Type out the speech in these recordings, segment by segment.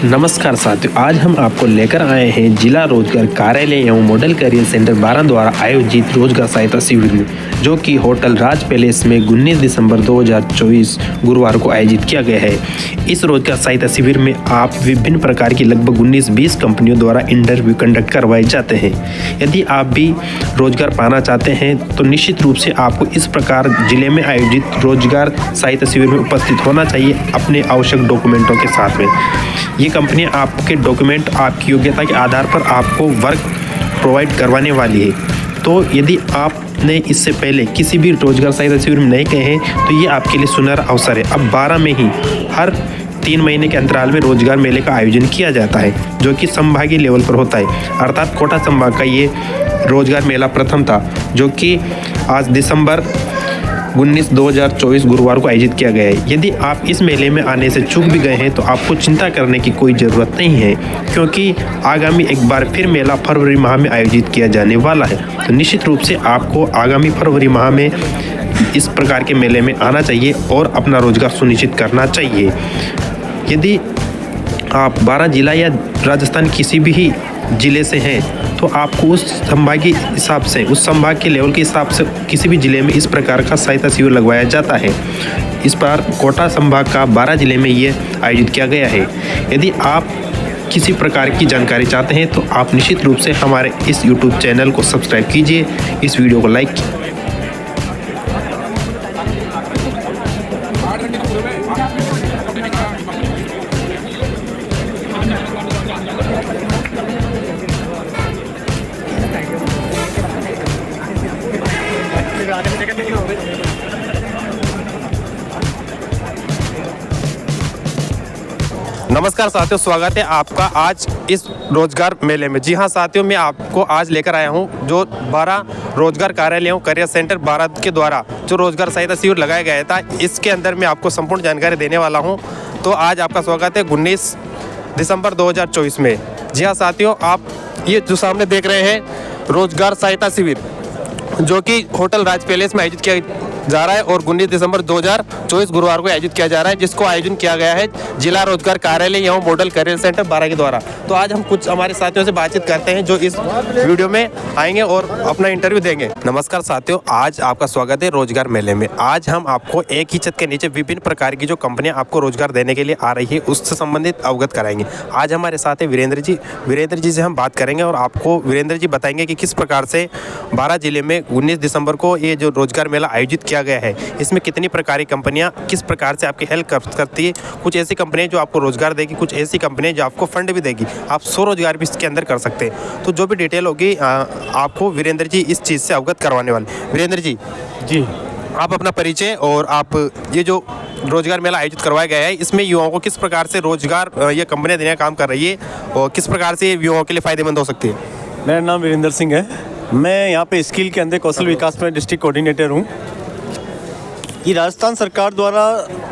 नमस्कार साथियों, आज हम आपको लेकर आए हैं जिला रोजगार कार्यालय एवं मॉडल करियर सेंटर 12 द्वारा आयोजित रोजगार सहायता शिविर में, जो कि होटल राज पैलेस में 19 दिसंबर 2024 गुरुवार को आयोजित किया गया है। इस रोजगार सहायता शिविर में आप विभिन्न प्रकार की लगभग 19-20 कंपनियों द्वारा इंटरव्यू कंडक्ट करवाए जाते हैं। यदि आप भी रोजगार पाना चाहते हैं तो निश्चित रूप से आपको इस प्रकार जिले में आयोजित रोजगार सहायता शिविर में उपस्थित होना चाहिए अपने आवश्यक डॉक्यूमेंटों के साथ में। ये कंपनी आपके डॉक्यूमेंट आपकी योग्यता के आधार पर आपको वर्क प्रोवाइड करवाने वाली है। तो यदि आपने इससे पहले किसी भी रोजगार सहायता शिविर में नहीं गए हैं तो ये आपके लिए सुनहरा अवसर है। अब 12 में ही हर 3 महीने के अंतराल में रोजगार मेले का आयोजन किया जाता है, जो कि संभागीय लेवल पर होता है। अर्थात कोटा संभाग का ये रोजगार मेला प्रथम था, जो कि आज दिसंबर 19 2024 गुरुवार को आयोजित किया गया है। यदि आप इस मेले में आने से चूक भी गए हैं तो आपको चिंता करने की कोई ज़रूरत नहीं है, क्योंकि आगामी एक बार फिर मेला फरवरी माह में आयोजित किया जाने वाला है। तो निश्चित रूप से आपको आगामी फरवरी माह में इस प्रकार के मेले में आना चाहिए और अपना रोजगार सुनिश्चित करना चाहिए। यदि आप 12 जिला या राजस्थान किसी भी ज़िले से हैं तो आपको उस संभागीय हिसाब से, उस संभाग के लेवल के हिसाब से किसी भी ज़िले में इस प्रकार का सहायता शिविर लगवाया जाता है। इस बार कोटा संभाग का 12 जिले में ये आयोजित किया गया है। यदि आप किसी प्रकार की जानकारी चाहते हैं तो आप निश्चित रूप से हमारे इस YouTube चैनल को सब्सक्राइब कीजिए, इस वीडियो को लाइक कीजिए। नमस्कार साथियों, स्वागत है आपका आज इस रोजगार मेले में। जी हाँ साथियों, मैं आपको आज लेकर आया हूँ जो 12 रोजगार कार्यालयों करियर सेंटर 12 के द्वारा जो रोजगार सहायता शिविर लगाया गया था, इसके अंदर मैं आपको संपूर्ण जानकारी देने वाला हूँ। तो आज आपका स्वागत है 19 दिसंबर 2024 में। जी हाँ साथियों, आप ये जो सामने देख रहे हैं रोजगार सहायता शिविर, जो कि होटल राज पैलेस में आयोजित किया जा रहा है और 19 दिसंबर 2024 गुरुवार को आयोजित किया जा रहा है, जिसको आयोजन किया गया है जिला रोजगार कार्यालय एवं मॉडल करियर सेंटर 12 के द्वारा। तो आज हम कुछ हमारे साथियों से बातचीत करते हैं जो इस वीडियो में आएंगे और अपना इंटरव्यू देंगे। नमस्कार साथियों, आज आपका स्वागत है रोजगार मेले में। आज हम आपको एक ही छत के नीचे विभिन्न प्रकार की जो कंपनियां आपको रोजगार देने के लिए आ रही है उससे संबंधित अवगत कराएंगे। आज हमारे साथ है वीरेंद्र जी। वीरेंद्र जी से हम बात करेंगे और आपको वीरेंद्र जी बताएंगे कि किस प्रकार से 12 जिले में 19 दिसंबर को ये जो रोजगार मेला आयोजित किया गया है, इसमें कितनी प्रकार की कंपनियां किस प्रकार से आपकी हेल्प करती है। कुछ ऐसी कंपनियां जो आपको रोजगार देगी, कुछ ऐसी कंपनियां जो आपको फंड भी देगी, आप स्वरोजगार भी इसके अंदर कर सकते हैं। तो जो भी डिटेल होगी आपको वीरेंद्र जी इस चीज़ से अवगत करवाने वाले। वीरेंद्र जी, आप अपना परिचय और आप ये जो रोजगार मेला आयोजित करवाया गया है, इसमें युवाओं को किस प्रकार से रोजगार ये कंपनियां देने का काम कर रही है और किस प्रकार से युवाओं के लिए फ़ायदेमंद हो सकती है। मेरा नाम वीरेंद्र सिंह है। मैं यहाँ पे स्किल के अंदर कौशल विकास में डिस्ट्रिक्ट कोऑर्डिनेटर हूँ। ये राजस्थान सरकार द्वारा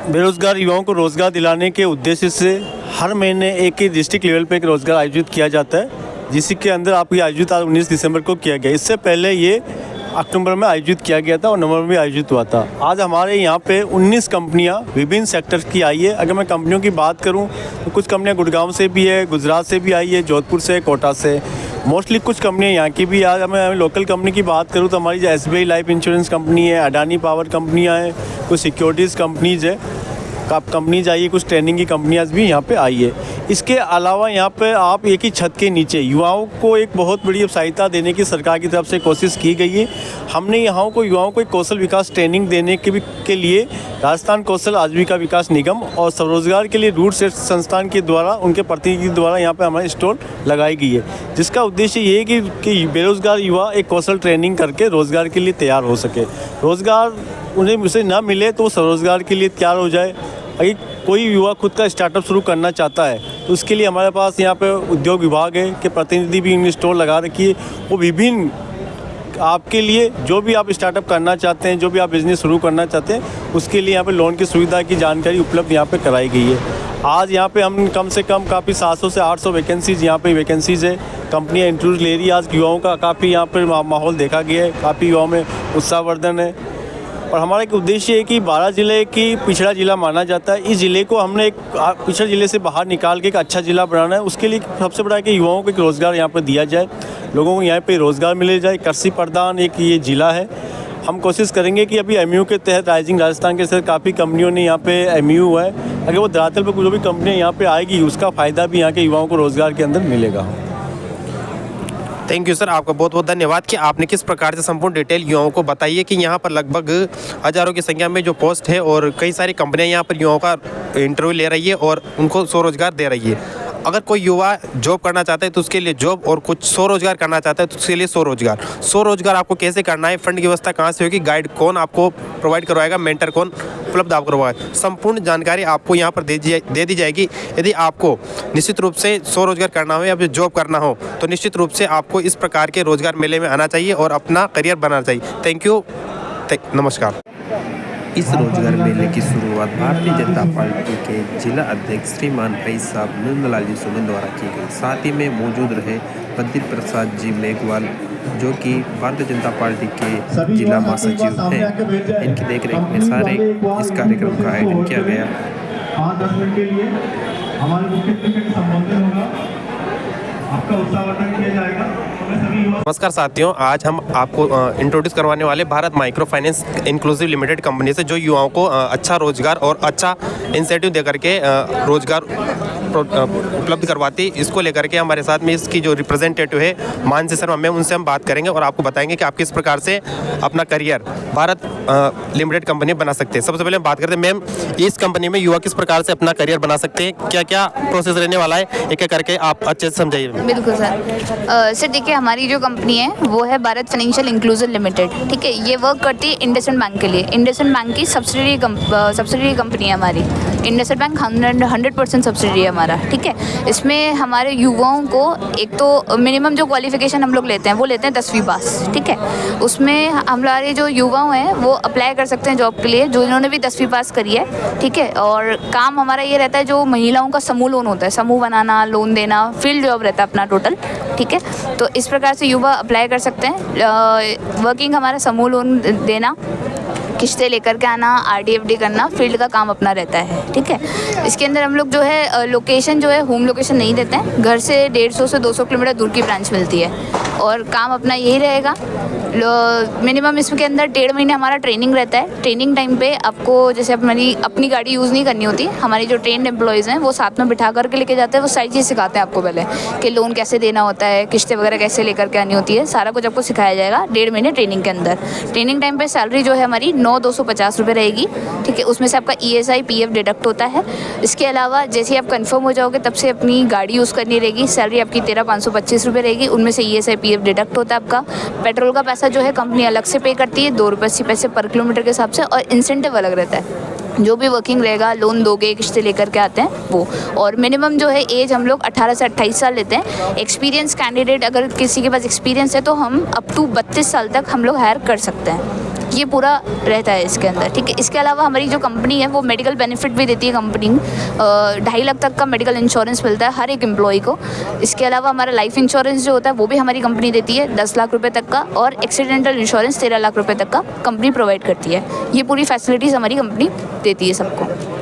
बेरोजगार युवाओं को रोज़गार दिलाने के उद्देश्य से हर महीने एक ही डिस्ट्रिक्ट लेवल पे एक रोज़गार आयोजित किया जाता है, जिसके अंदर आपकी आयोजित आज 19 दिसंबर को किया गया। इससे पहले ये अक्टूबर में आयोजित किया गया था और नवंबर में आयोजित हुआ था। आज हमारे यहाँ पे 19 कंपनियाँ विभिन्न सेक्टर्स की आई है। अगर मैं कंपनियों की बात करूँ तो कुछ कंपनियाँ गुड़गांव से भी है, गुजरात से भी आई है, जोधपुर से, कोटा से। मोस्टली कुछ कंपनियाँ यहाँ की भी। आज मैं लोकल कंपनी की बात करूँ तो हमारी जो SBI लाइफ इंश्योरेंस कंपनी है, अडानी पावर कंपनियाँ हैं, कुछ सिक्योरिटीज़ कंपनीज है, कंपनीज आई है, कुछ ट्रेनिंग की कंपनियाँ भी यहाँ पे आई है। इसके अलावा यहाँ पे आप एक ही छत के नीचे युवाओं को एक बहुत बड़ी सहायता देने की सरकार की तरफ से कोशिश की गई है। हमने युवाओं को एक कौशल विकास ट्रेनिंग देने के लिए राजस्थान कौशल आजीविका विकास निगम और स्वरोजगार के लिए रूट सेट संस्थान के द्वारा, उनके प्रतिनिधि द्वारा यहाँ पे हमारे स्टॉल लगाई गई है, जिसका उद्देश्य ये है कि बेरोजगार युवा एक कौशल ट्रेनिंग करके रोज़गार के लिए तैयार हो सके। रोज़गार उन्हें उसे ना मिले तो स्वरोजगार के लिए तैयार हो जाए। अगर कोई युवा खुद का स्टार्टअप शुरू करना चाहता है तो उसके लिए हमारे पास यहाँ पे उद्योग विभाग है के प्रतिनिधि भी इन स्टॉल लगा रखी है। वो विभिन्न आपके लिए जो भी आप स्टार्टअप करना चाहते हैं, जो भी आप बिज़नेस शुरू करना चाहते हैं, उसके लिए यहाँ पे लोन की सुविधा की जानकारी उपलब्ध यहाँ पे कराई गई है। आज यहाँ पे हम कम से कम काफ़ी 700 से 800 वैकेंसीज़ यहाँ पे वैकेंसीज़ है। कंपनियाँ इंटरव्यू ले रही है। आज युवाओं का काफ़ी यहाँ पर माहौल देखा गया है, काफ़ी युवाओं में उत्साहवर्धन है। और हमारा एक उद्देश्य है कि बारां जिले की पिछड़ा ज़िला माना जाता है। इस ज़िले को हमने एक पिछड़े ज़िले से बाहर निकाल के एक अच्छा ज़िला बनाना है। उसके लिए सबसे बड़ा है कि युवाओं को एक रोज़गार यहाँ पर दिया जाए, लोगों को यहाँ पे रोज़गार मिले जाए। कृषि प्रधान एक ये ज़िला है। हम कोशिश करेंगे कि अभी एमयू के तहत राइजिंग राजस्थान के तहत काफ़ी कंपनियों ने यहाँ पे एमयू हुआ है, अगर वो धरातल पर जो भी कंपनियाँ यहाँ पे आएगी उसका फ़ायदा भी यहाँ के युवाओं को रोज़गार के अंदर मिलेगा। थैंक यू सर, आपका बहुत बहुत धन्यवाद कि आपने किस प्रकार से संपूर्ण डिटेल युवाओं को बताई है कि यहाँ पर लगभग हज़ारों की संख्या में जो पोस्ट है और कई सारी कंपनियाँ यहाँ पर युवाओं का इंटरव्यू ले रही है और उनको स्वरोजगार दे रही है। अगर कोई युवा जॉब करना चाहता है तो उसके लिए जॉब, और कुछ स्वरोजगार करना चाहता है तो उसके लिए स्वरोजगार आपको कैसे करना है, फंड की व्यवस्था कहाँ से होगी, गाइड कौन आपको प्रोवाइड करवाएगा, मेंटर कौन उपलब्ध आपको करवाएगा, संपूर्ण जानकारी आपको यहाँ पर दे दी जाएगी। यदि आपको निश्चित रूप से स्वरोजगार करना हो या फिर जॉब करना हो तो निश्चित रूप से आपको इस प्रकार के रोजगार मेले में आना चाहिए और अपना करियर बनाना चाहिए। थैंक यू, नमस्कार। इस रोजगार मेले की शुरुआत भारतीय जनता पार्टी के जिला अध्यक्ष श्रीमान भाई साहब नंदलाल जी सुमन द्वारा की गई। साथ ही में मौजूद रहे बद्री प्रसाद जी मेघवाल जो कि भारतीय जनता पार्टी के जिला महासचिव हैं। इनकी देखरेख में सारे इस कार्यक्रम का आयोजन किया गया। 5-10 मिनट के लिए हमारे मुख्य अतिथि से संबोधन होगा, आपका उत्साहवर्धन किया जाएगा। नमस्कार साथियों, आज हम आपको इंट्रोड्यूस करवाने वाले Bharat micro finance inclusive limited company से, जो युवाओं को अच्छा रोजगार और अच्छा इंसेंटिव देकर के रोजगार उपलब्ध करवाती। इसको लेकर के हमारे साथ में इसकी जो रिप्रेजेंटेटिव है मानसी शर्मा मैम, उनसे हम बात करेंगे और आपको बताएंगे कि आप किस प्रकार से अपना करियर भारत लिमिटेड कंपनी बना सकते हैं। सबसे पहले हम बात करते हैं मैम, इस कंपनी में युवा किस प्रकार से अपना करियर बना सकते हैं, क्या क्या प्रोसेस रहने वाला है, एक एक करके आप अच्छे से समझाइए। बिल्कुल सर। सर देखिए, हमारी जो कंपनी है वो है भारत फाइनेंशियल इंक्लूसिव लिमिटेड, ठीक है। ये वर्क करती है इंडसइंड बैंक के लिए। इंडसइंड बैंक की सब्सिडरी कंपनी है हमारी। इंडसइंड बैंक 100% सब्सिडरी है हमारा, ठीक है। इसमें हमारे युवाओं को एक तो मिनिमम जो क्वालिफिकेशन हम लोग लेते हैं वो लेते हैं 10वीं पास, ठीक है। उसमें हमारे जो युवा हैं वो अप्लाई कर सकते हैं जॉब के लिए जो इन्होंने भी 10वीं पास करी है, ठीक है। और काम हमारा ये रहता है, जो महिलाओं का समूह लोन होता है, समूह बनाना, लोन देना, फील्ड जॉब रहता है अपना टोटल, ठीक है। तो इस प्रकार से युवा अप्लाई कर सकते हैं। वर्किंग हमारा समूह लोन देना, किस्तें लेकर के आना, RD-FD करना, फील्ड का काम अपना रहता है, ठीक है। इसके अंदर हम लोग जो है लोकेशन जो है होम लोकेशन नहीं देते हैं, घर से 150 से 200 किलोमीटर दूर की ब्रांच मिलती है और काम अपना यही रहेगा। मिनिमम इसके अंदर 1.5 महीने हमारा ट्रेनिंग रहता है। ट्रेनिंग टाइम पे आपको जैसे अपनी गाड़ी यूज़ नहीं करनी होती, हमारी जो ट्रेंड एम्प्लॉयज़ हैं वो साथ में बिठा करके लेके जाते हैं। वो सारी चीज़ सिखाते हैं आपको पहले कि लोन कैसे देना होता है, किस्तें वगैरह कैसे लेकर के आनी होती है, सारा कुछ आपको सिखाया जाएगा 1.5 महीने ट्रेनिंग के अंदर। ट्रेनिंग टाइम पर सैलरी जो है हमारी 9,250 रुपये रहेगी, ठीक है। उसमें से आपका ESI PF डिडक्ट होता है। इसके अलावा जैसे ही आप कंफर्म हो जाओगे तब से अपनी गाड़ी यूज़ करनी रहेगी। सैलरी आपकी 13,525 रुपये रहेगी, उनमें से ESI PF डिडक्ट होता है आपका। पेट्रोल का पैसा जो है कंपनी अलग से पे करती है, 2 रुपये 80 पैसे पर किलोमीटर के हिसाब से, और इंसेंटिव अलग रहता है। जो भी वर्किंग रहेगा, लोन दोगे, किस्तें लेकर के आते हैं वो। और मिनिमम जो है एज हम लोग 18 से 28 साल लेते हैं। एक्सपीरियंस कैंडिडेट अगर किसी के पास एक्सपीरियंस है तो हम अप टू 32 साल तक हम लोग हायर कर सकते हैं। ये पूरा रहता है इसके अंदर, ठीक है। इसके अलावा हमारी जो कंपनी है वो मेडिकल बेनिफिट भी देती है कंपनी। 2.5 लाख तक का मेडिकल इंश्योरेंस मिलता है हर एक एम्प्लॉय को। इसके अलावा हमारा लाइफ इंश्योरेंस जो होता है वो भी हमारी कंपनी देती है 10 लाख रुपए तक का, और एक्सीडेंटल इंश्योरेंस 13 लाख रुपए तक का कंपनी प्रोवाइड करती है। ये पूरी फैसिलिटीज़ हमारी कंपनी देती है सबको।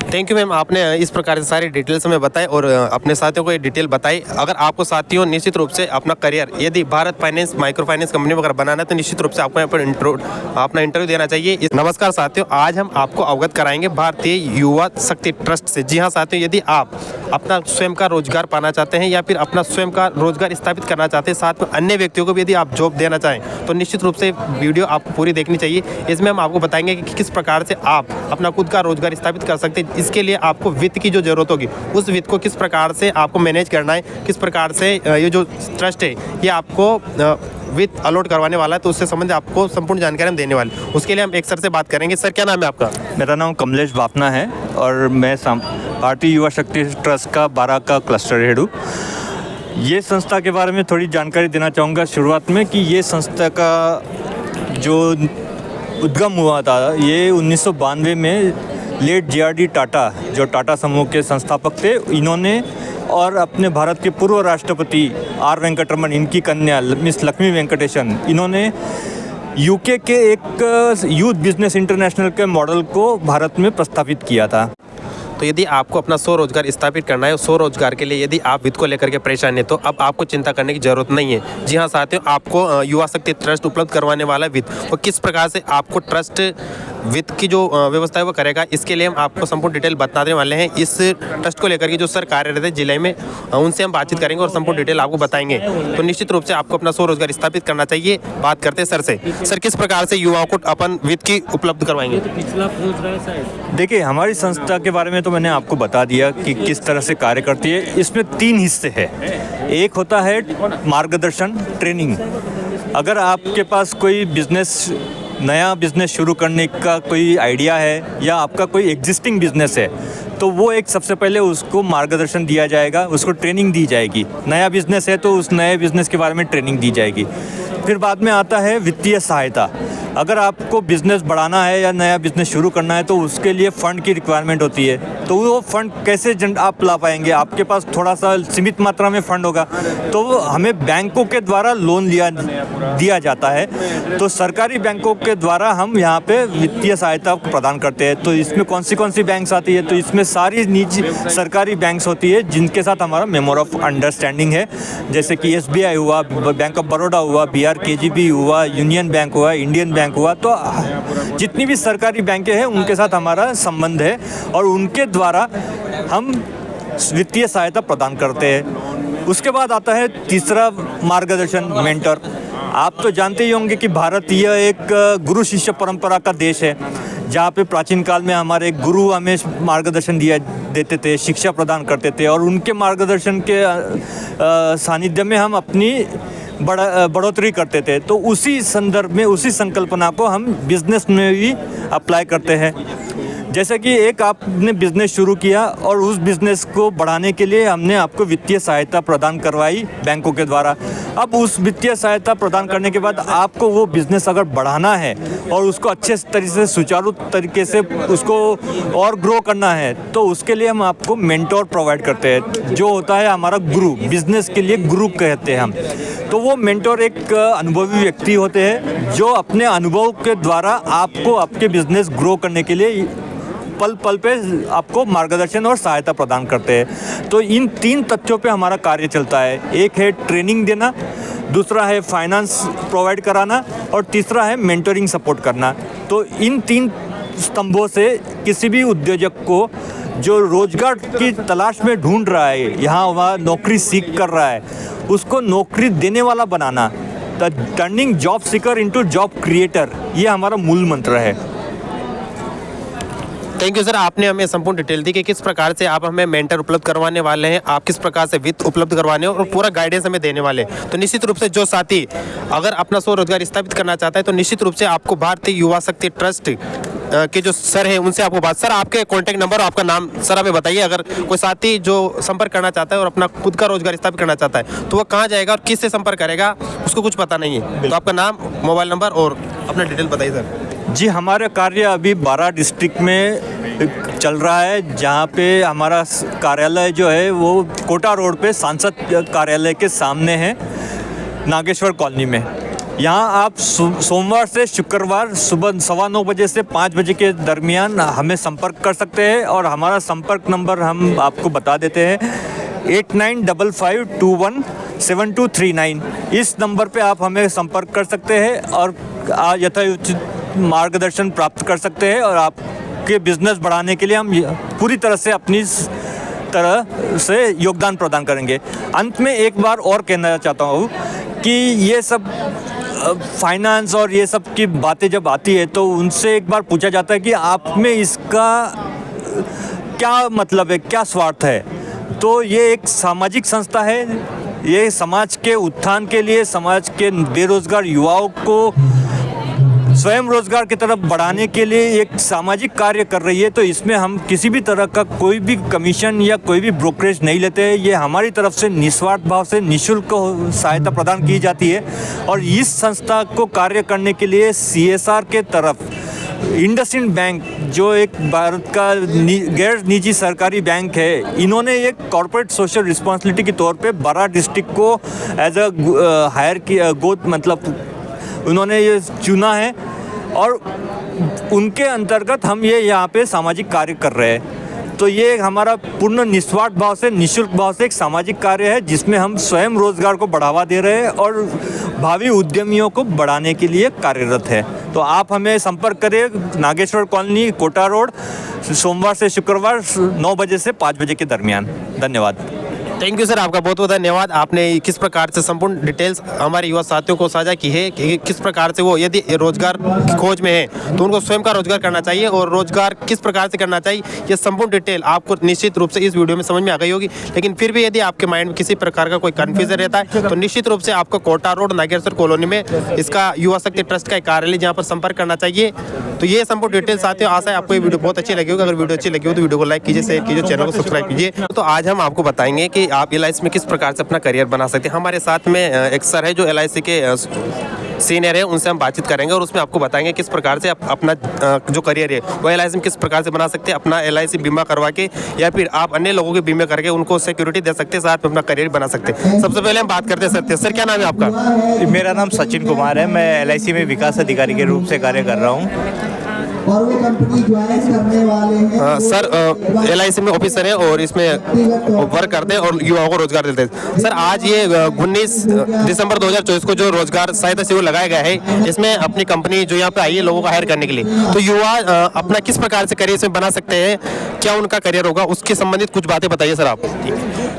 थैंक यू मैम, आपने इस प्रकार से सारी डिटेल्स हमें बताए और अपने साथियों को ये डिटेल बताई। अगर आपको साथियों निश्चित रूप से अपना करियर यदि Bharat finance micro finance company वगैरह बनाना है तो निश्चित रूप से आपको यहाँ पर अपना इंटरव्यू देना चाहिए। नमस्कार साथियों, आज हम आपको अवगत कराएंगे भारतीय युवा शक्ति ट्रस्ट से। जी हाँ साथियों, यदि आप अपना स्वयं का रोजगार पाना चाहते हैं या फिर अपना स्वयं का रोजगार स्थापित करना चाहते हैं, साथ में अन्य व्यक्तियों को भी यदि आप जॉब देना चाहें तो निश्चित रूप से वीडियो आपको पूरी देखनी चाहिए। इसमें हम आपको बताएंगे कि किस प्रकार से आप अपना खुद का रोजगार स्थापित कर सकते हैं। इसके लिए आपको वित्त की जो जरूरत होगी, उस वित्त को किस प्रकार से आपको मैनेज करना है, किस प्रकार से ये जो ट्रस्ट है ये आपको वित्त अलॉट करवाने वाला है, तो उससे संबंधित आपको संपूर्ण जानकारी हम देने वाले। उसके लिए हम एक सर से बात करेंगे। सर, क्या नाम है आपका? मेरा नाम कमलेश बापना है और मैं भारतीय युवा शक्ति ट्रस्ट का 12 का क्लस्टर हेड हूँ। ये संस्था के बारे में थोड़ी जानकारी देना चाहूँगा शुरुआत में कि ये संस्था का जो उद्गम हुआ था ये 1992 में लेट JRD टाटा, जो टाटा समूह के संस्थापक थे, इन्होंने और अपने भारत के पूर्व राष्ट्रपति R वेंकटरमन, इनकी कन्या मिस लक्ष्मी वेंकटेशन, इन्होंने यूके के एक यूथ बिजनेस इंटरनेशनल के मॉडल को भारत में प्रस्तावित किया था। तो यदि आपको अपना स्वरोजगार स्थापित करना है, स्वरोजगार के लिए यदि आप वित्त को लेकर के परेशान है तो अब आपको चिंता करने की जरूरत नहीं है। जी हाँ साथियों, आपको युवा शक्ति ट्रस्ट उपलब्ध करवाने वाला वित्त, और किस प्रकार से आपको ट्रस्ट वित्त की जो व्यवस्था है वो करेगा, इसके लिए हम आपको संपूर्ण डिटेल बताने वाले हैं। इस ट्रस्ट को लेकर के जो सर कार्यरत है जिले में, उनसे हम बातचीत करेंगे और संपूर्ण डिटेल आपको बताएंगे। तो निश्चित रूप से आपको अपना स्वरोजगार स्थापित करना चाहिए। बात करते हैं सर से। सर, किस प्रकार से युवाओं को अपन वित्त की उपलब्ध करवाएंगे? देखिए, हमारी संस्था के बारे में तो मैंने आपको बता दिया कि किस तरह से कार्य करती है। इसमें 3 हिस्से हैं। एक होता है मार्गदर्शन, ट्रेनिंग। अगर आपके पास कोई नया बिजनेस शुरू करने का कोई आइडिया है या आपका कोई एग्जिस्टिंग बिजनेस है, तो वो एक सबसे पहले उसको मार्गदर्शन दिया जाएगा, उसको ट्रेनिंग दी जाएगी। नया बिजनेस है तो उस नए बिजनेस के बारे में ट्रेनिंग दी जाएगी। फिर बाद में आता है वित्तीय सहायता। अगर आपको बिजनेस बढ़ाना है या नया बिजनेस शुरू करना है तो उसके लिए फ़ंड की रिक्वायरमेंट होती है। तो वो फ़ंड कैसे आप ला पाएंगे? आपके पास थोड़ा सा सीमित मात्रा में फ़ंड होगा, तो हमें बैंकों के द्वारा लोन दिया जाता है। तो सरकारी बैंकों के द्वारा हम यहाँ पे वित्तीय सहायता प्रदान करते हैं। तो इसमें कौन सी बैंक्स आती है? तो इसमें सारी निजी सरकारी बैंक्स होती है जिनके साथ हमारा मेमोर ऑफ अंडरस्टैंडिंग है। जैसे कि SBI हुआ, बैंक ऑफ बड़ौदा हुआ, BRKGB हुआ, यूनियन बैंक हुआ, इंडियन बैंक हुआ। तो जितनी भी सरकारी बैंकें हैं उनके साथ हमारा संबंध है और उनके द्वारा हम वित्तीय सहायता प्रदान करते हैं। उसके बाद आता है तीसरा मार्गदर्शन, मेंटर। आप तो जानते ही होंगे कि भारत यह एक गुरु शिष्य परंपरा का देश है, जहाँ पे प्राचीन काल में हमारे गुरु हमें मार्गदर्शन देते थे, शिक्षा प्रदान करते थे, और उनके मार्गदर्शन के सानिध्य में हम अपनी बढ़ोतरी करते थे। तो उसी संदर्भ में, उसी संकल्पना को हम बिजनेस में भी अप्लाई करते हैं। जैसे कि एक आपने बिजनेस शुरू किया और उस बिजनेस को बढ़ाने के लिए हमने आपको वित्तीय सहायता प्रदान करवाई बैंकों के द्वारा। अब उस वित्तीय सहायता प्रदान करने के बाद आपको वो बिजनेस अगर बढ़ाना है और उसको अच्छे तरीके से, सुचारू तरीके से उसको और ग्रो करना है, तो उसके लिए हम आपको मेंटोर प्रोवाइड करते हैं, जो होता है हमारा गुरु। बिजनेस के लिए गुरु कहते हैं हम। तो वो मेंटोर एक अनुभवी व्यक्ति होते हैं जो अपने अनुभव के द्वारा आपको आपके बिजनेस ग्रो करने के लिए पल पल पे आपको मार्गदर्शन और सहायता प्रदान करते हैं। तो इन 3 तथ्यों पे हमारा कार्य चलता है। एक है ट्रेनिंग देना, दूसरा है फाइनेंस प्रोवाइड कराना, और तीसरा है मेंटरिंग सपोर्ट करना। तो इन 3 स्तंभों से किसी भी उद्योजक को जो रोजगार की तलाश में ढूंढ रहा है, यहाँ वहाँ नौकरी सीख कर रहा है, उसको नौकरी देने वाला बनाना, turning job seeker into job creator, ये हमारा मूल मंत्र है। थैंक यू सर, आपने हमें संपूर्ण डिटेल दी कि किस प्रकार से आप हमें मेंटर उपलब्ध करवाने वाले हैं, आप किस प्रकार से वित्त उपलब्ध करवाने और पूरा गाइडेंस हमें देने वाले हैं। तो निश्चित रूप से जो साथी अगर अपना स्वरोजगार स्थापित करना चाहता है तो निश्चित रूप से आपको भारतीय युवा शक्ति ट्रस्ट के जो सर हैं उनसे आपको बात। सर, आपके कॉन्टैक्ट नंबर और आपका नाम सर हमें बताइए। अगर कोई साथी जो संपर्क करना चाहता है और अपना खुद का रोजगार स्थापित करना चाहता है तो वह कहाँ जाएगा और किससे संपर्क करेगा, उसको कुछ पता नहीं है। तो आपका नाम, मोबाइल नंबर और अपना डिटेल बताइए सर। जी, हमारा कार्य अभी 12 डिस्ट्रिक्ट में चल रहा है, जहाँ पे हमारा कार्यालय जो है वो कोटा रोड पे सांसद कार्यालय के सामने है, नागेश्वर कॉलोनी में। यहाँ आप सोमवार से शुक्रवार सुबह 9:15 बजे से 5 बजे के दरमियान हमें संपर्क कर सकते हैं, और हमारा संपर्क नंबर हम आपको बता देते हैं, 8955217239। इस नंबर पे आप हमें संपर्क कर सकते हैं और यथोचित मार्गदर्शन प्राप्त कर सकते हैं, और आपके बिजनेस बढ़ाने के लिए हम पूरी तरह से अपनी तरह से योगदान प्रदान करेंगे। अंत में एक बार और कहना चाहता हूँ कि ये सब फाइनेंस और ये सब की बातें जब आती है तो उनसे एक बार पूछा जाता है कि आप में इसका क्या मतलब है, क्या स्वार्थ है। तो ये एक सामाजिक संस्था है, ये समाज के उत्थान के लिए, समाज के बेरोजगार युवाओं को स्वयं रोजगार की तरफ बढ़ाने के लिए एक सामाजिक कार्य कर रही है। तो इसमें हम किसी भी तरह का कोई भी कमीशन या कोई भी ब्रोकरेज नहीं लेते हैं। ये हमारी तरफ से निस्वार्थ भाव से निःशुल्क सहायता प्रदान की जाती है, और इस संस्था को कार्य करने के लिए CSR के तरफ इंडसइंड बैंक, जो एक भारत का गैर निजी सरकारी बैंक है, इन्होंने एक कॉर्पोरेट सोशल रिस्पॉन्सिबिलिटी के तौर पे 12 डिस्ट्रिक्ट को एज अ हायर की मतलब उन्होंने ये चुना है और उनके अंतर्गत हम ये यहाँ पे सामाजिक कार्य कर रहे हैं। तो ये हमारा पूर्ण निस्वार्थ भाव से, निःशुल्क भाव से एक सामाजिक कार्य है जिसमें हम स्वयं रोजगार को बढ़ावा दे रहे हैं और भावी उद्यमियों को बढ़ाने के लिए कार्यरत है। तो आप हमें संपर्क करें, नागेश्वर कॉलोनी, कोटा रोड, सोमवार से शुक्रवार 9 बजे से 5 बजे के दरमियान। धन्यवाद। थैंक यू सर, आपका बहुत बहुत धन्यवाद। आपने किस प्रकार से संपूर्ण डिटेल्स हमारे युवा साथियों को साझा की है कि किस प्रकार से वो यदि रोजगार की खोज में है तो उनको स्वयं का रोजगार करना चाहिए और रोजगार किस प्रकार से करना चाहिए, ये संपूर्ण डिटेल आपको निश्चित रूप से इस वीडियो में समझ में आ गई होगी। लेकिन फिर भी यदि आपके माइंड में किसी प्रकार का कोई कन्फ्यूजन रहता है तो निश्चित रूप से आपको कोटा रोड, नागेश्वर कॉलोनी में इसका युवा शक्ति ट्रस्ट का कार्यालय जहाँ पर संपर्क करना चाहिए। तो ये संपूर्ण डिटेल साथियों, आशा है आपको ये वीडियो बहुत अच्छी लगी होगी। अगर वीडियो अच्छी लगी हो तो वीडियो को लाइक कीजिए, शेयर कीजिए, चैनल को सब्सक्राइब कीजिए। तो आज हम आपको बताएंगे कि आप LIC में किस प्रकार से अपना करियर बना सकते हैं। हमारे साथ में एक सर है जो LIC के सीनियर है, उनसे हम बातचीत करेंगे और उसमें आपको बताएंगे किस प्रकार से अपना जो करियर है वो LIC में किस प्रकार से बना सकते हैं, अपना LIC बीमा करवा के या फिर आप अन्य लोगों के बीमा करके उनको सिक्योरिटी दे सकते हैं, साथ में अपना करियर बना सकते हैं। सबसे पहले हम बात करते हैं सर, क्या नाम है आपका? मेरा नाम सचिन कुमार है। मैं LIC में विकास अधिकारी के रूप से कार्य कर रहा हूँ। और वो कंपनी ज्वाइन करने वाले हैं। सर LIC में ऑफिसर है और इसमें वर्क करते हैं और युवाओं को रोजगार देते हैं। सर आज ये 19 दिसंबर 2024 को जो रोजगार सहायता शिविर लगाया गया है, इसमें अपनी कंपनी जो यहाँ पे आई है लोगों को हायर करने के लिए, तो युवा अपना किस प्रकार से करियर इसमें बना सकते हैं, क्या उनका करियर होगा, उसके संबंधित कुछ बातें बताइए सर आप।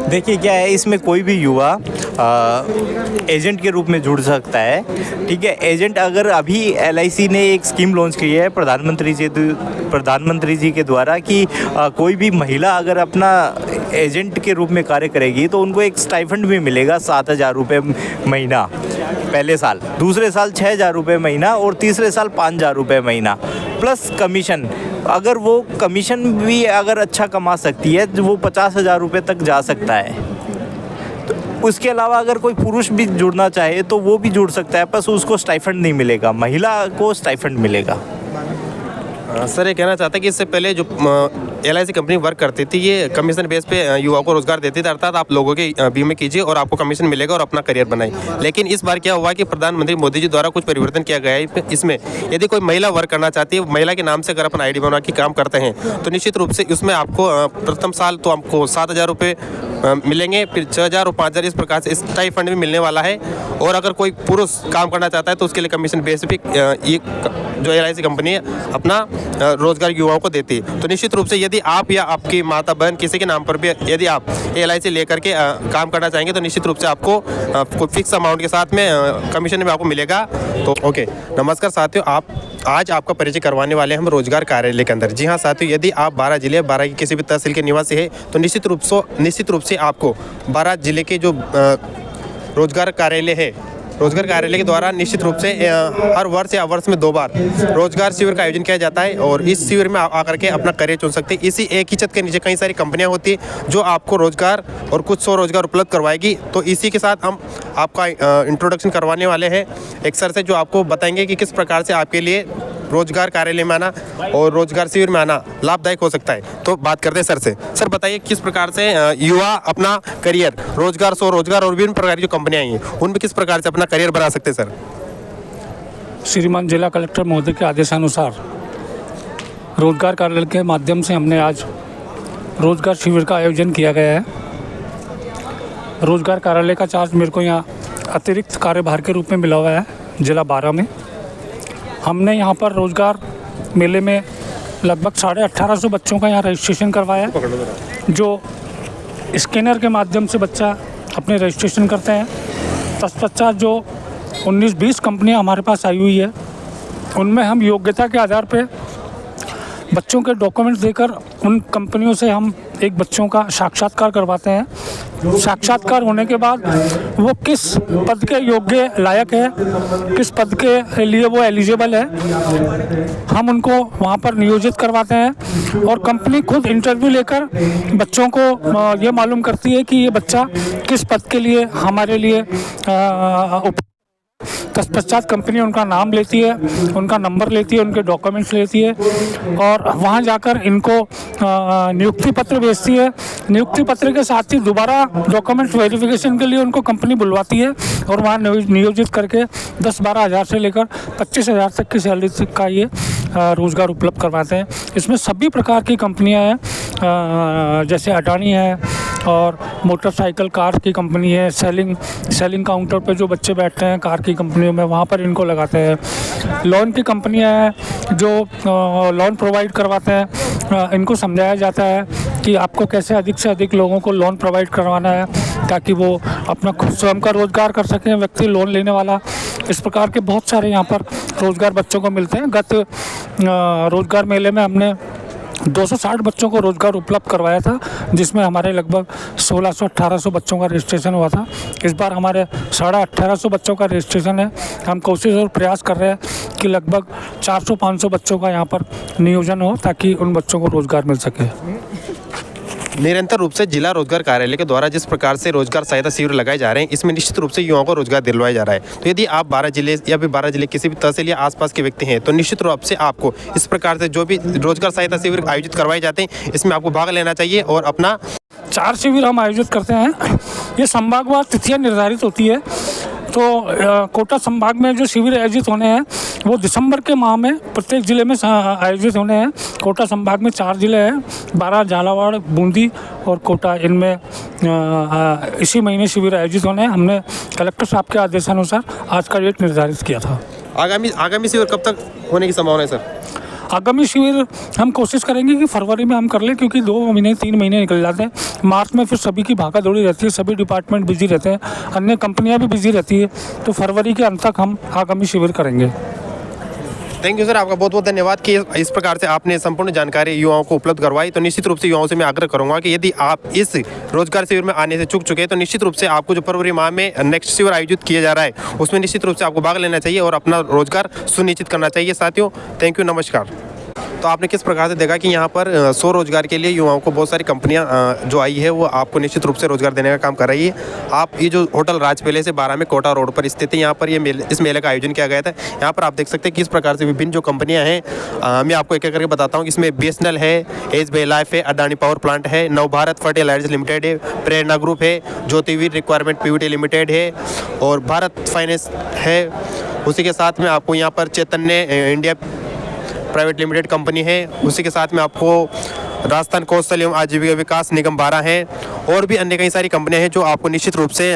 देखिए क्या है, इसमें कोई भी युवा एजेंट के रूप में जुड़ सकता है। ठीक है, एजेंट अगर अभी LIC ने एक स्कीम लॉन्च की है प्रधानमंत्री जी के द्वारा कि कोई भी महिला अगर अपना एजेंट के रूप में कार्य करेगी तो उनको एक स्टाइफंड भी मिलेगा 7,000 रुपये महीना पहले साल, दूसरे साल 6,000 रुपये महीना और तीसरे साल 5,000 रुपये महीना प्लस कमीशन। अगर वो कमीशन भी अगर अच्छा कमा सकती है वो 50,000 रुपये तक जा सकता है। उसके अलावा अगर कोई पुरुष भी जुड़ना चाहे तो वो भी जुड़ सकता है, बस उसको स्टाइफंड नहीं मिलेगा, महिला को स्टाइफंड मिलेगा। सर ये कहना चाहता है कि इससे पहले जो LIC कंपनी वर्क करती थी ये कमीशन बेस पे युवाओं को रोजगार देती थी, अर्थात आप लोगों के बीमे कीजिए और आपको कमीशन मिलेगा और अपना करियर बनाइए। लेकिन इस बार क्या हुआ कि प्रधानमंत्री मोदी जी द्वारा कुछ परिवर्तन किया गया है इसमें। यदि कोई महिला वर्क करना चाहती है, महिला के नाम से अगर अपन ID बना के काम करते हैं तो निश्चित रूप से उसमें आपको प्रथम साल तो आपको 7,000 रुपये मिलेंगे, फिर 6,000 और 5,000 इस प्रकार से स्टाइफंड भी मिलने वाला है। और अगर कोई पुरुष काम करना चाहता है तो उसके लिए कमीशन बेस पे ये जो LIC कंपनी है अपना रोजगार युवाओं को देती है। तो निश्चित रूप से यदि आप या आपकी माता बहन किसी के नाम पर भी यदि आप LIC लेकर के काम करना चाहेंगे तो निश्चित रूप से आपको कोई फिक्स अमाउंट के साथ में कमीशन भी आपको मिलेगा। तो ओके, नमस्कार साथियों, आज आपका परिचय करवाने वाले हम रोजगार कार्यालय के अंदर। जी हाँ साथियों, यदि आप 12 जिले 12 की किसी भी तहसील के निवासी है तो निश्चित रूप से आपको 12 जिले के जो रोजगार कार्यालय है, रोजगार कार्यालय के द्वारा निश्चित रूप से हर वर्ष या वर्ष में 2 बार रोजगार शिविर का आयोजन किया जाता है और इस शिविर में आकर के अपना करियर चुन सकते हैं। इसी एक ही छत के नीचे कई सारी कंपनियां होती है जो आपको रोजगार और कुछ सौ रोजगार उपलब्ध करवाएगी। तो इसी के साथ हम आपका इंट्रोडक्शन करवाने वाले हैं एक सर से, जो आपको बताएंगे कि किस प्रकार से आपके लिए रोजगार कार्यालय में आना और रोजगार शिविर में आना लाभदायक हो सकता है। तो बात करते हैं सर से। सर बताइए किस प्रकार से युवा अपना करियर रोजगार, स्वरोजगार और विभिन्न प्रकार की जो कंपनियां आई हैं उनमें किस प्रकार से अपना करियर बना सकते हैं सर? श्रीमान जिला कलेक्टर महोदय के आदेशानुसार रोजगार कार्यालय के माध्यम से हमने आज रोजगार शिविर का आयोजन किया गया है। रोजगार कार्यालय का चार्ज मेरे को यहाँ अतिरिक्त कार्यभार के रूप में मिला हुआ है जिला 12 में। हमने यहाँ पर रोजगार मेले में लगभग 1850 बच्चों का यहाँ रजिस्ट्रेशन करवाया, जो स्कैनर के माध्यम से बच्चा अपने रजिस्ट्रेशन करते हैं। तत्पश्चात जो 19-20 कंपनियाँ हमारे पास आई हुई है उनमें हम योग्यता के आधार पे बच्चों के डॉक्यूमेंट्स देकर उन कंपनियों से हम एक बच्चों का साक्षात्कार करवाते हैं। साक्षात्कार होने के बाद वो किस पद के योग्य लायक है, किस पद के लिए वो एलिजिबल है, हम उनको वहाँ पर नियोजित करवाते हैं और कंपनी खुद इंटरव्यू लेकर बच्चों को ये मालूम करती है कि ये बच्चा किस पद के लिए हमारे लिए तत्पश्चात कंपनी उनका नाम लेती है, उनका नंबर लेती है, उनके डॉक्यूमेंट्स लेती है और वहाँ जाकर इनको नियुक्ति पत्र भेजती है। नियुक्ति पत्र के साथ ही दोबारा डॉक्यूमेंट वेरिफिकेशन के लिए उनको कंपनी बुलवाती है और वहाँ नियोजित करके 10-12 हज़ार से लेकर 25,000 तक की सैलरी तक का ये रोज़गार उपलब्ध करवाते हैं। इसमें सभी प्रकार की कंपनियां हैं, जैसे अडानी है और मोटरसाइकिल कार की कंपनी है, सेलिंग काउंटर पे जो बच्चे बैठते हैं कार की कंपनियों में, वहाँ पर इनको लगाते हैं। लोन की कंपनियां हैं जो लोन प्रोवाइड करवाते हैं। इनको समझाया जाता है कि आपको कैसे अधिक से अधिक लोगों को लोन प्रोवाइड करवाना है ताकि वो अपना खुद स्वयं का रोज़गार कर सकें, व्यक्ति लोन लेने वाला। इस प्रकार के बहुत सारे यहाँ पर रोज़गार बच्चों को मिलते हैं। गत रोज़गार मेले में हमने 260 बच्चों को रोज़गार उपलब्ध करवाया था, जिसमें हमारे लगभग 1600-1800 बच्चों का रजिस्ट्रेशन हुआ था। इस बार हमारे 1850 बच्चों का रजिस्ट्रेशन है। हम कोशिश और प्रयास कर रहे हैं कि लगभग 400-500 बच्चों का यहाँ पर नियोजन हो ताकि उन बच्चों को रोज़गार मिल सके। निरंतर रूप से जिला रोजगार कार्यालय के द्वारा जिस प्रकार से रोजगार सहायता शिविर लगाए जा रहे हैं, इसमें निश्चित रूप से युवाओं को रोजगार दिलवाया जा रहा है। तो यदि आप 12 जिले या फिर 12 जिले किसी भी तहसील या आसपास के व्यक्ति हैं तो निश्चित रूप से आपको इस प्रकार से जो भी रोजगार सहायता शिविर आयोजित करवाए जाते हैं इसमें आपको भाग लेना चाहिए और अपना 4 शिविर हम आयोजित करते हैं। ये संभागवार तिथियाँ निर्धारित होती है। तो कोटा संभाग में जो शिविर आयोजित होने हैं वो दिसंबर के माह में प्रत्येक ज़िले में आयोजित होने हैं। कोटा संभाग में 4 ज़िले हैं, 12 झालावाड़, बूंदी और कोटा। इनमें इसी महीने शिविर आयोजित होने हैं। हमने कलेक्टर साहब के आदेशानुसार आज का डेट निर्धारित किया था। आगामी शिविर कब तक होने की संभावना है सर? आगामी शिविर हम कोशिश करेंगे कि फरवरी में हम कर लें, क्योंकि 2 महीने 3 महीने निकल जाते हैं। मार्च में फिर सभी की भागा दौड़ी रहती है, सभी डिपार्टमेंट बिजी रहते हैं, अन्य कंपनियां भी बिजी रहती है। तो फरवरी के अंत तक हम आगामी शिविर करेंगे। थैंक यू सर, आपका बहुत बहुत धन्यवाद कि इस प्रकार से आपने संपूर्ण जानकारी युवाओं को उपलब्ध करवाई। तो निश्चित रूप से युवाओं से मैं आग्रह करूंगा कि यदि आप इस रोजगार शिविर में आने से चूक चुके हैं तो निश्चित रूप से आपको जो फरवरी माह में नेक्स्ट शिविर आयोजित किया जा रहा है उसमें निश्चित रूप से आपको भाग लेना चाहिए और अपना रोजगार सुनिश्चित करना चाहिए। साथियों, थैंक यू, नमस्कार। तो आपने किस प्रकार से देखा कि यहाँ पर स्वरोजगार के लिए युवाओं को बहुत सारी कंपनियाँ जो आई है वो आपको निश्चित रूप से रोजगार देने का काम कर रही है। आप ये जो होटल राज पैलेस से 12 में कोटा रोड पर स्थित है, यहाँ पर इस मेले का आयोजन किया गया था। यहाँ पर आप देख सकते हैं किस प्रकार से विभिन्न जो कंपनियाँ हैं, मैं आपको एक एक करके बताता हूँ। इसमें BSNL है, एसबीआई लाइफ है, अडानी पावर प्लांट है, नवभारत फर्टिलाइजर्स लिमिटेड है, प्रेरणा ग्रुप है, ज्योतिवीर रिक्वायरमेंट पीवीटी लिमिटेड है और भारत फाइनेंस है। उसी के साथ में आपको यहाँ पर चैतन्य इंडिया प्राइवेट लिमिटेड कंपनी है। उसी के साथ में आपको राजस्थान कौशल एवं आजीविका विकास निगम 12 है और भी अन्य कई सारी कंपनियां हैं जो आपको निश्चित रूप से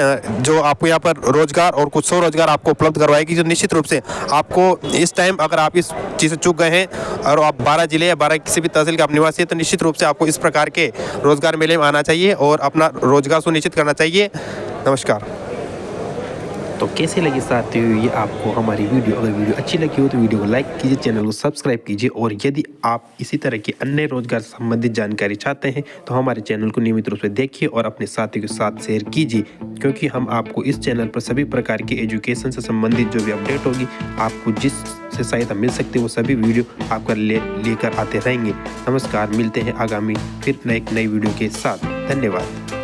जो आपको यहाँ पर रोजगार और कुछ स्वरोजगार आपको उपलब्ध करवाएगी। जो निश्चित रूप से आपको इस टाइम अगर आप इस चीज़ से चूक गए हैं और आप 12 जिले या 12 किसी भी तहसील के आप निवासी हैं तो निश्चित रूप से आपको इस प्रकार के रोजगार मेले में आना चाहिए और अपना रोजगार सुनिश्चित करना चाहिए। नमस्कार। तो कैसे लगी साथियों ये आपको हमारी वीडियो? अगर वीडियो अच्छी लगी हो तो वीडियो को लाइक कीजिए, चैनल को सब्सक्राइब कीजिए और यदि आप इसी तरह की अन्य रोजगार संबंधित जानकारी चाहते हैं तो हमारे चैनल को नियमित रूप से देखिए और अपने साथियों के साथ शेयर कीजिए, क्योंकि हम आपको इस चैनल पर सभी प्रकार की एजुकेशन से संबंधित जो भी अपडेट होगी आपको जिससे सहायता मिल सकती है वो सभी वीडियो आपका लेकर आते रहेंगे। नमस्कार, मिलते हैं आगामी फिर नई वीडियो के साथ। धन्यवाद।